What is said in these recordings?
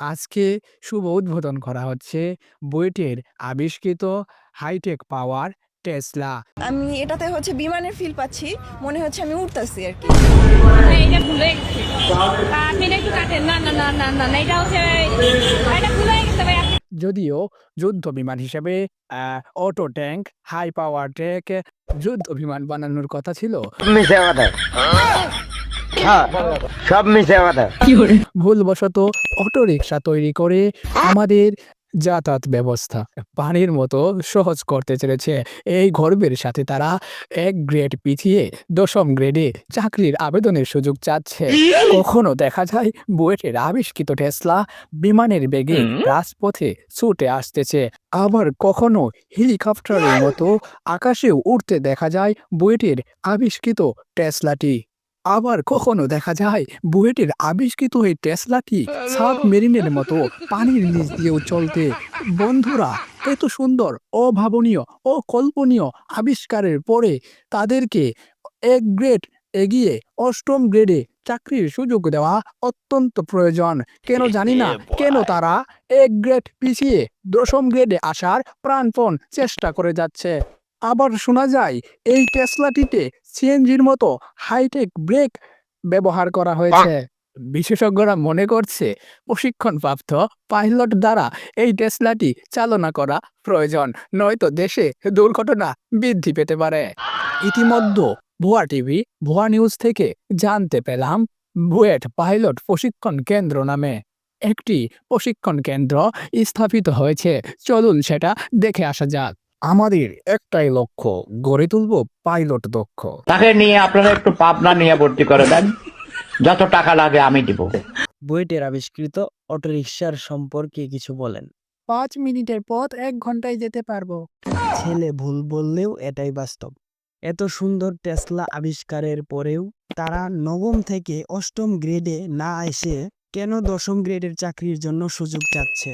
আজকে শুভ উদ্বোধন করা হচ্ছে বুয়েটের আবিষ্কৃত হাইটেক পাওয়ার টেসলা। আমি এটাতে বিমানের ফিল পাচ্ছি, মনে হচ্ছে আমি উড়তাছি আর কি। এটা ভুলে গেছি। আপনি এটা একটু কাটেন। না না না না না না, এটা এটা ভুলে গেছে ভাই। যদিও যুদ্ধ বিমান হিসেবে auto tank high power tank যুদ্ধ বিমান বানানোর কথা ছিল, মিশে কথা হ্যাঁ সব মিশে কথা ভুলবশত অটো রিক্সা তৈরি করে আমাদের যাতায়াত ব্যবস্থা পানির মতো সহজ করতে চেয়েছে। এই গর্বের সাথে তারা এক গ্রেড পিছিয়ে 10ম গ্রেডে চাকরির আবেদনের সুযোগ চাচ্ছে। কখনো দেখা যায় বুয়েটের আবিষ্কৃত টেসলা বিমানের বেগে রাজপথে ছুটে আসতেছে, আবার কখনো হেলিকপ্টারের মতো আকাশেও উড়তে দেখা যায় বুয়েটের আবিষ্কৃত টেসলাটি। আবার কখনো দেখা যায় বুয়েটের আবিষ্কৃত এই টেসলাটি সাবমেরিনের মতো পানির নিচ দিয়েও চলতে। বন্ধুরা, এত সুন্দর অভাবনীয় অকল্পনীয় আবিষ্কারের পরে তাদেরকে এক গ্রেড এগিয়ে 8ম গ্রেডে চাকরির সুযোগ দেওয়া অত্যন্ত প্রয়োজন। কেন জানি না কেন তারা এক গ্রেড পিছিয়ে 10ম গ্রেডে আসার প্রাণপণ চেষ্টা করে যাচ্ছে। আবার শোনা যায় এই টেসলাটিতে সিএনজির মতো হাইটেক ব্রেক ব্যবহার করা হয়েছে। বিশেষজ্ঞরা মনে করছে প্রশিক্ষণপ্রাপ্ত পাইলট দ্বারা এই টেসলাটি চালনা করা প্রয়োজন, নয়তো দেশে দুর্ঘটনা বৃদ্ধি পেতে পারে। ইতিমধ্যে ভুয়া টিভি ভুয়া নিউজ থেকে জানতে পেলাম বুয়েট পাইলট প্রশিক্ষণ কেন্দ্র নামে একটি প্রশিক্ষণ কেন্দ্র স্থাপিত হয়েছে। চলুন সেটা দেখে আসা যাক। আমাদের একটাই লক্ষ্য, গড়ে তুলব পাইলট দক্ষ। তাকে নিয়ে আপনারা একটু পাবনা নিয়ে ভর্তি করে দেন, যত টাকা লাগে আমি দিব। বুয়েটের আবিষ্কৃত অটোরিকশার সম্পর্কে কিছু বলেন। 5 মিনিটের পথ 1 ঘন্টায় যেতে পারবো। ছেলে ভুল বললেও এটাই বাস্তব। এত সুন্দর টেসলা আবিষ্কারের পরেও তারা 9ম থেকে 8ম গ্রেডে না এসে কেন 10ম গ্রেডের চাকরির জন্য সুযোগ চাচ্ছে?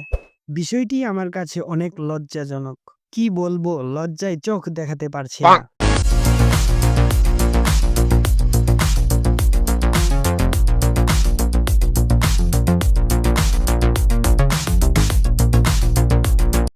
বিষয়টি আমার কাছে অনেক লজ্জাজনক। কি বলবো, লজ্জায় চোখ দেখাতে পারছি না।